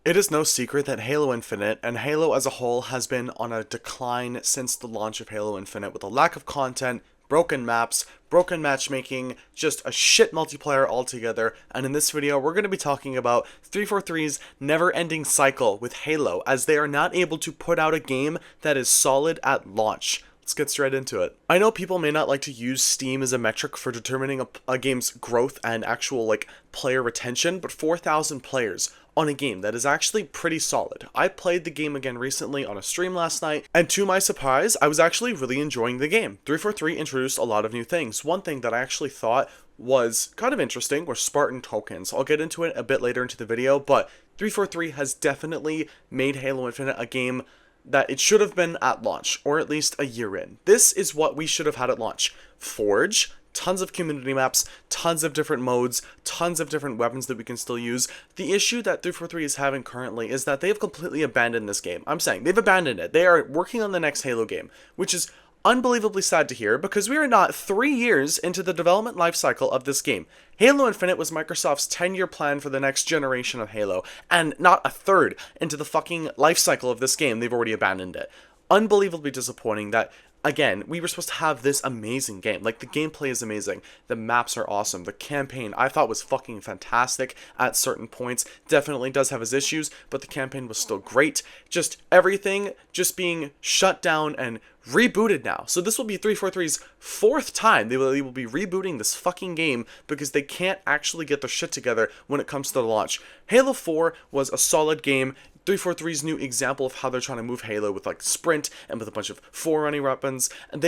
It is no secret that Halo Infinite and Halo as a whole has been on a decline since the launch of Halo Infinite, with a lack of content, broken maps, broken matchmaking, just a shit multiplayer altogether. And in this video, we're going to be talking about 343's never-ending cycle with Halo, as they are not able to put out a game that is solid at launch. Let's get straight into it. I know people may not like to use Steam as a metric for determining a game's growth and actual player retention, but 4,000 players on a game that is actually pretty solid. I played the game again recently on a stream last night, and to my surprise, I was actually really enjoying the game. 343 introduced a lot of new things. One thing that I actually thought was kind of interesting were Spartan tokens. I'll get into it a bit later into the video, but 343 has definitely made Halo Infinite a game that it should have been at launch, or at least a year in. This is what we should have had at launch. Forge, tons of community maps, tons of different modes, tons of different weapons that we can still use. The issue that 343 is having currently is that they've completely abandoned this game. I'm saying, they've abandoned it. They are working on the next Halo game, which is unbelievably sad to hear, because we are not 3 years into the development lifecycle of this game. Halo Infinite was Microsoft's 10-year plan for the next generation of Halo, and not a third into the fucking lifecycle of this game, they've already abandoned it. Unbelievably disappointing that, again, we were supposed to have this amazing game. Like, the gameplay is amazing, the maps are awesome, the campaign I thought was fucking fantastic at certain points. Definitely does have its issues, but the campaign was still great. Just everything just being shut down and rebooted now. So this will be 343's fourth time they will be rebooting this fucking game, because they can't actually get their shit together when it comes to the launch. Halo 4 was a solid game. 343's new example of how they're trying to move Halo with sprint and with a bunch of forerunning weapons, and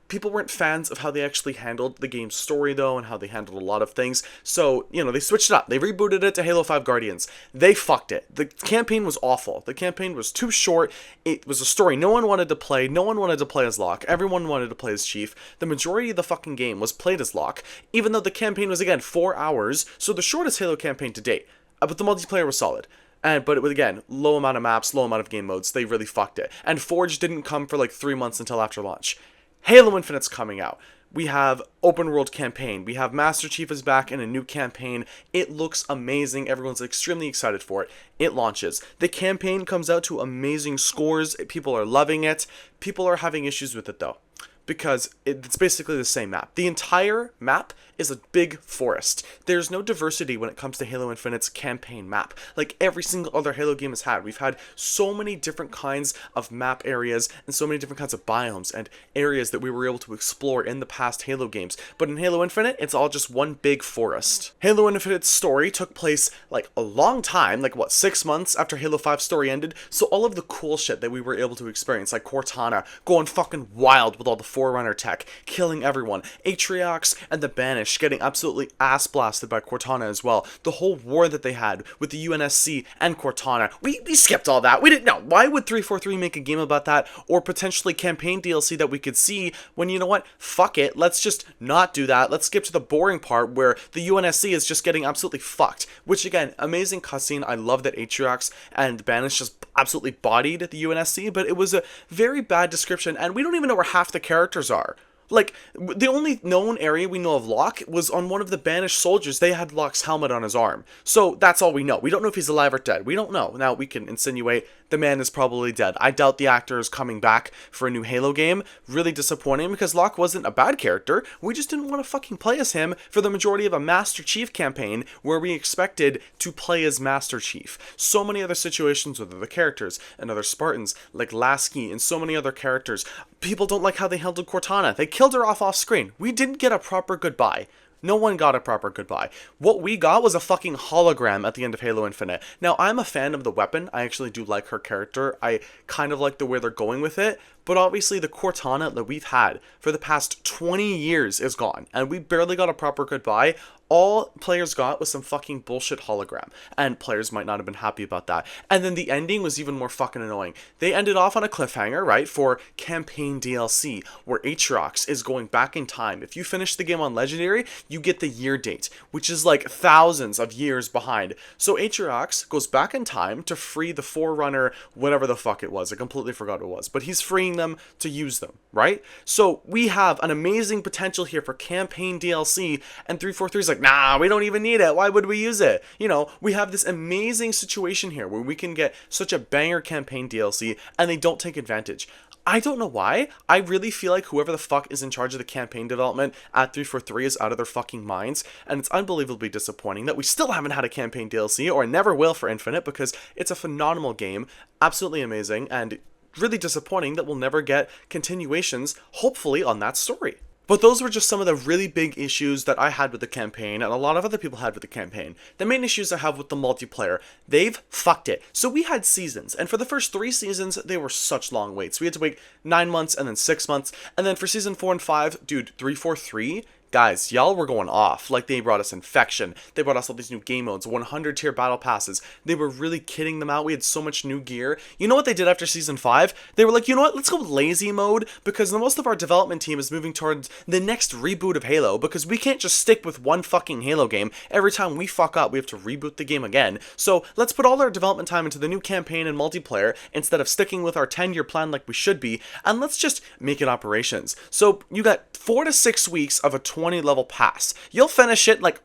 people weren't fans of how they actually handled the game's story though, and how they handled a lot of things. So, they switched it up. They rebooted it to Halo 5 Guardians. They fucked it. The campaign was awful. The campaign was too short. It was a story no one wanted to play. No one wanted to play as Locke. Everyone wanted to play as Chief. The majority of the fucking game was played as Locke, even though the campaign was, again, 4 hours, so the shortest Halo campaign to date. But the multiplayer was solid. But it was, again, low amount of maps, low amount of game modes. They really fucked it. And Forge didn't come for 3 months until after launch. Halo Infinite's coming out. We have open world campaign. We have Master Chief is back in a new campaign. It looks amazing. Everyone's extremely excited for it. It launches. The campaign comes out to amazing scores. People are loving it. People are having issues with it though, because it's basically the same map. The entire map is a big forest. There's no diversity when it comes to Halo Infinite's campaign map, like every single other Halo game has had. We've had so many different kinds of map areas and so many different kinds of biomes and areas that we were able to explore in the past Halo games. But in Halo Infinite, it's all just one big forest. Halo Infinite's story took place a long time, 6 months after Halo 5 story ended, so all of the cool shit that we were able to experience, like Cortana going fucking wild with all the Forerunner tech, killing everyone, Atriox and the Banished getting absolutely ass blasted by Cortana as well, the whole war that they had with the UNSC and Cortana, we skipped all that. We didn't know. Why would 343 make a game about that, or potentially campaign DLC that we could see, when, you know what, fuck it, let's just not do that. Let's skip to the boring part where the UNSC is just getting absolutely fucked, which, again, amazing cutscene. I love that Atriox and Banished just absolutely bodied the UNSC, but it was a very bad description, and we don't even know where half the characters are. The only known area we know of Locke was on one of the Banished soldiers. They had Locke's helmet on his arm. So that's all we know. We don't know if he's alive or dead. We don't know. Now, we can insinuate the man is probably dead. I doubt the actor is coming back for a new Halo game. Really disappointing, because Locke wasn't a bad character. We just didn't want to fucking play as him for the majority of a Master Chief campaign where we expected to play as Master Chief. So many other situations with other characters and other Spartans, like Lasky and so many other characters. People don't like how they handled Cortana. They killed her off screen. We didn't get a proper goodbye. No one got a proper goodbye. What we got was a fucking hologram at the end of Halo Infinite. Now, I'm a fan of the weapon. I actually do like her character. I kind of like the way they're going with it. But obviously the Cortana that we've had for the past 20 years is gone, and we barely got a proper goodbye. All players got was some fucking bullshit hologram, and players might not have been happy about that. And then the ending was even more fucking annoying. They ended off on a cliffhanger, right, for campaign DLC, where Atriox is going back in time. If you finish the game on Legendary, you get the year date, which is thousands of years behind. So Atriox goes back in time to free the Forerunner, whatever the fuck it was. I completely forgot what it was, but he's freeing them to use them, right? So we have an amazing potential here for campaign DLC, and 343's like, nah, we don't even need it. Why would we use it? You know, we have this amazing situation here where we can get such a banger campaign DLC and they don't take advantage. I don't know why. I really feel like whoever the fuck is in charge of the campaign development at 343 is out of their fucking minds, and it's unbelievably disappointing that we still haven't had a campaign DLC, or never will for Infinite, because it's a phenomenal game, absolutely amazing, and really disappointing that we'll never get continuations, hopefully, on that story. But those were just some of the really big issues that I had with the campaign, and a lot of other people had with the campaign. The main issues I have with the multiplayer, they've fucked it. So we had seasons, and for the first 3 seasons, they were such long waits. We had to wait 9 months, and then 6 months, and then for season 4 and 5, dude, 343... guys, y'all were going off. Like, they brought us Infection. They brought us all these new game modes, 100 tier battle passes. They were really kidding them out. We had so much new gear. You know what they did after season 5? They were like, you know what? Let's go lazy mode, because most of our development team is moving towards the next reboot of Halo, because we can't just stick with one fucking Halo game. Every time we fuck up, we have to reboot the game again. So let's put all our development time into the new campaign and multiplayer, instead of sticking with our 10-year plan like we should be, and let's just make it operations. So you got 4 to 6 weeks of a 20 level pass. You'll finish it like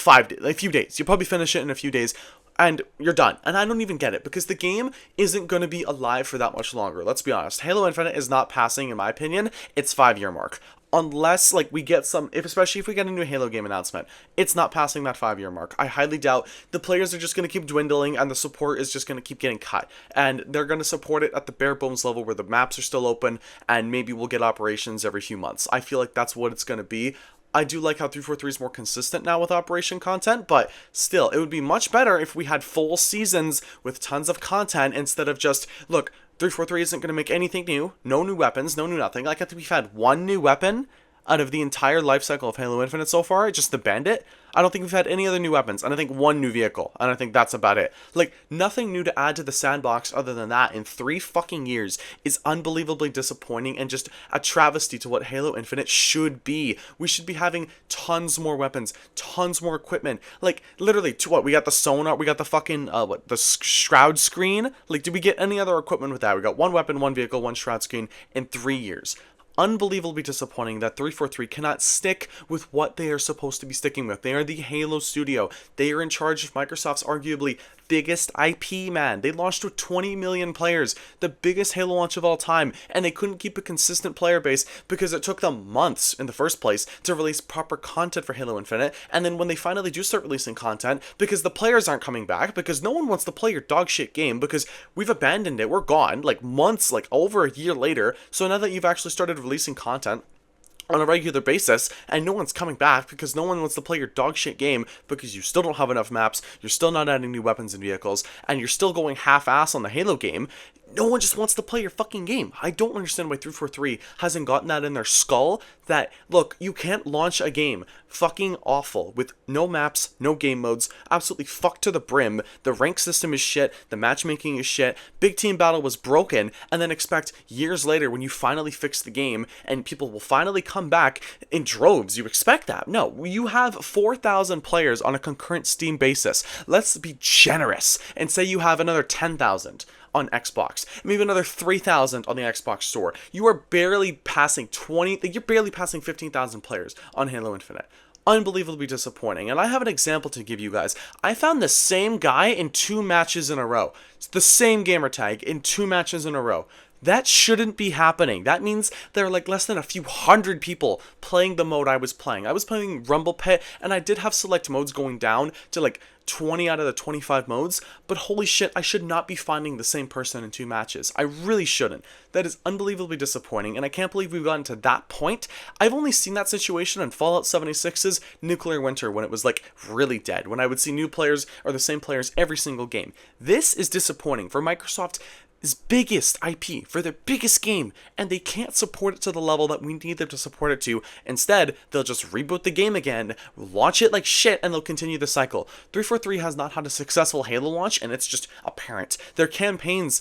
a few days. You'll probably finish it in a few days and you're done. And I don't even get it, because the game isn't going to be alive for that much longer. Let's be honest. Halo Infinite is not passing, in my opinion, its 5-year mark. Unless, like, we get some, especially if we get a new Halo game announcement, it's not passing that 5-year mark. I highly doubt. The players are just going to keep dwindling, and the support is just going to keep getting cut. And they're going to support it at the bare bones level where the maps are still open, and maybe we'll get operations every few months. I feel like that's what it's going to be. I do like how 343 is more consistent now with Operation content, but still, it would be much better if we had full seasons with tons of content instead of just, look, 343 isn't going to make anything new, no new weapons, no new nothing. Like, I think we've had one new weapon out of the entire life cycle of Halo Infinite so far, just the Bandit. I don't think we've had any other new weapons, and I think one new vehicle, and I think that's about it. Like, nothing new to add to the sandbox other than that in 3 fucking years is unbelievably disappointing and just a travesty to what Halo Infinite should be. We should be having tons more weapons, tons more equipment. Like, literally, to what? We got the sonar, we got the fucking, the shroud screen? Like, did we get any other equipment with that? We got one weapon, one vehicle, one shroud screen in 3 years. Unbelievably disappointing that 343 cannot stick with what they are supposed to be sticking with. They are the Halo studio. They are in charge of Microsoft's arguably biggest IP, man. They launched with 20 million players, the biggest Halo launch of all time, and they couldn't keep a consistent player base because it took them months in the first place to release proper content for Halo Infinite. And then when they finally do start releasing content, because the players aren't coming back, because no one wants to play your dog shit game, because we've abandoned it, we're gone, like months, like over a year later. So now that you've actually started releasing content on a regular basis, and no one's coming back because no one wants to play your dog shit game because you still don't have enough maps, you're still not adding new weapons and vehicles, and you're still going half-ass on the Halo game. No one just wants to play your fucking game. I don't understand why 343 hasn't gotten that in their skull that, look, you can't launch a game fucking awful with no maps, no game modes, absolutely fucked to the brim, the rank system is shit, the matchmaking is shit, big team battle was broken, and then expect years later when you finally fix the game and people will finally come back in droves. You expect that? No, you have 4,000 players on a concurrent Steam basis. Let's be generous and say you have another 10,000 on Xbox, maybe another 3,000 on the Xbox store. You are barely passing 15,000 players on Halo Infinite. Unbelievably disappointing. And I have an example to give you guys. I found the same guy in 2 matches in a row. It's the same gamer tag in 2 matches in a row. That shouldn't be happening. That means there are like less than a few hundred people playing the mode I was playing. I was playing Rumble Pit, and I did have select modes going down to like 20 out of the 25 modes, but holy shit, I should not be finding the same person in 2 matches. I really shouldn't. That is unbelievably disappointing, and I can't believe we've gotten to that point. I've only seen that situation in Fallout 76's Nuclear Winter when it was like really dead, when I would see new players or the same players every single game. This is disappointing for Microsoft. Biggest IP for their biggest game, and they can't support it to the level that we need them to support it to. Instead, they'll just reboot the game again, launch it like shit, and they'll continue the cycle. 343 has not had a successful Halo launch, and it's just apparent. Their campaigns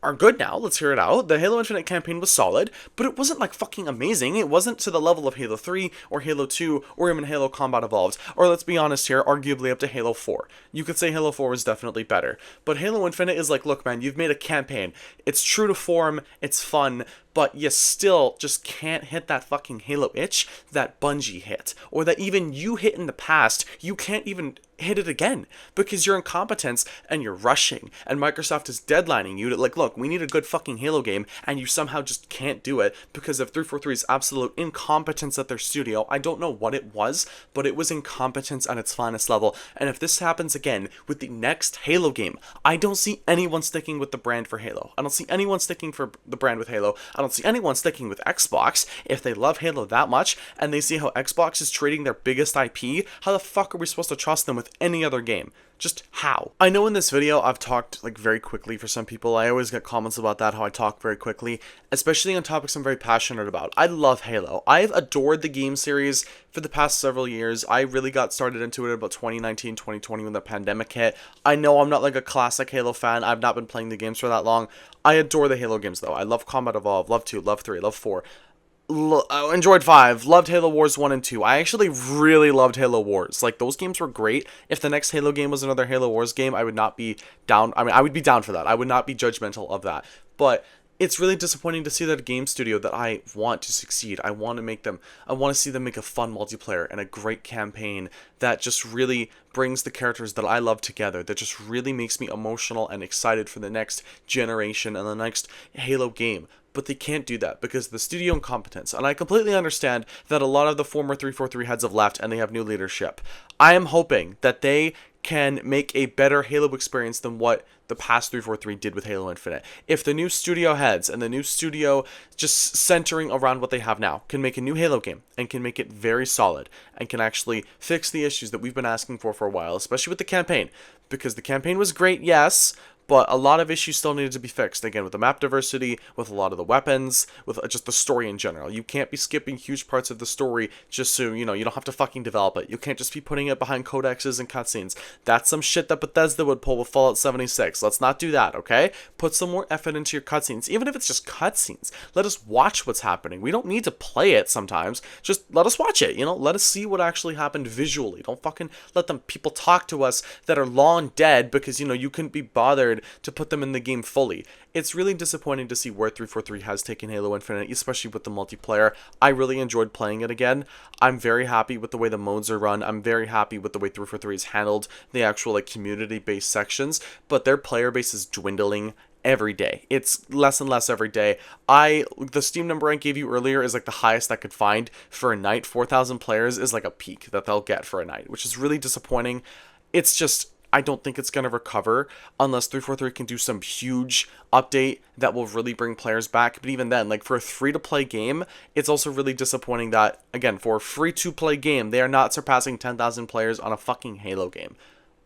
are good now. Let's hear it out. The Halo Infinite campaign was solid, but it wasn't like fucking amazing. It wasn't to the level of Halo 3 or Halo 2 or even Halo Combat Evolved, or let's be honest here, arguably up to Halo 4. You could say Halo 4 was definitely better, but Halo Infinite is like, look man, you've made a campaign. It's true to form, it's fun, but you still just can't hit that fucking Halo itch that Bungie hit, or that even you hit in the past. You can't even hit it again because you're incompetence and you're rushing, and Microsoft is deadlining you to like, look, we need a good fucking Halo game, and you somehow just can't do it because of 343's absolute incompetence at their studio. I don't know what it was, but it was incompetence at its finest level. And if this happens again with the next Halo game, I don't see anyone sticking with the brand for Halo. I don't see anyone sticking for the brand with Halo. I don't see anyone sticking with Xbox. If they love Halo that much and they see how Xbox is trading their biggest IP, how the fuck are we supposed to trust them with any other game? Just how? I know in this video I've talked like very quickly for some people. I always get comments about that, how I talk very quickly, especially on topics I'm very passionate about. I love Halo. I've adored the game series for the past several years. I really got started into it about 2019, 2020 when the pandemic hit. I know I'm not like a classic Halo fan. I've not been playing the games for that long. I adore the Halo games though. I love Combat Evolved, love 2, love 3, love 4. Enjoyed 5, loved Halo Wars 1 and 2. I actually really loved Halo Wars. Like, those games were great. If the next Halo game was another Halo Wars game, I would not be down. I mean, I would be down for that. I would not be judgmental of that. But it's really disappointing to see that a game studio that I want to succeed. I want to see them make a fun multiplayer and a great campaign that just really brings the characters that I love together, that just really makes me emotional and excited for the next generation and the next Halo game. But they can't do that because of the studio incompetence. And I completely understand that a lot of the former 343 heads have left and they have new leadership. I am hoping that they can make a better Halo experience than what the past 343 did with Halo Infinite. If the new studio heads and the new studio just centering around what they have now can make a new Halo game and can make it very solid and can actually fix the issues that we've been asking for a while, especially with the campaign, because the campaign was great, yes, but a lot of issues still needed to be fixed. Again, with the map diversity, with a lot of the weapons, with just the story in general. You can't be skipping huge parts of the story just so, you don't have to fucking develop it. You can't just be putting it behind codexes and cutscenes. That's some shit that Bethesda would pull with Fallout 76. Let's not do that, okay? Put some more effort into your cutscenes, even if it's just cutscenes. Let us watch what's happening. We don't need to play it sometimes. Just let us watch it, Let us see what actually happened visually. Don't fucking let them people talk to us that are long dead because, you couldn't be bothered to put them in the game fully. It's really disappointing to see where 343 has taken Halo Infinite, especially with the multiplayer. I really enjoyed playing it again. I'm very happy with the way the modes are run. I'm very happy with the way 343 has handled the actual community-based sections, but their player base is dwindling every day. It's less and less every day. The Steam number I gave you earlier is like the highest I could find for a night. 4,000 players is like a peak that they'll get for a night, which is really disappointing. It's just, I don't think it's going to recover unless 343 can do some huge update that will really bring players back. But even then, like for a free-to-play game, it's also really disappointing that, again, for a free-to-play game, they are not surpassing 10,000 players on a fucking Halo game.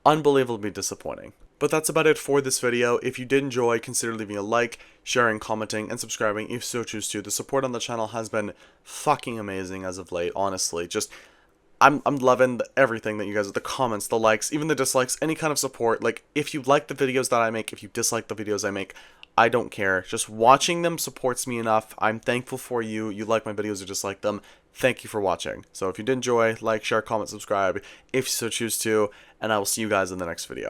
Unbelievably disappointing. But that's about it for this video. If you did enjoy, consider leaving a like, sharing, commenting, and subscribing if you so choose to. The support on the channel has been fucking amazing as of late, honestly. Just I'm loving everything that you guys, the comments, the likes, even the dislikes, any kind of support. Like, if you like the videos that I make, if you dislike the videos I make, I don't care. Just watching them supports me enough. I'm thankful for you. You like my videos or dislike them. Thank you for watching. So if you did enjoy, like, share, comment, subscribe, if you so choose to, and I will see you guys in the next video.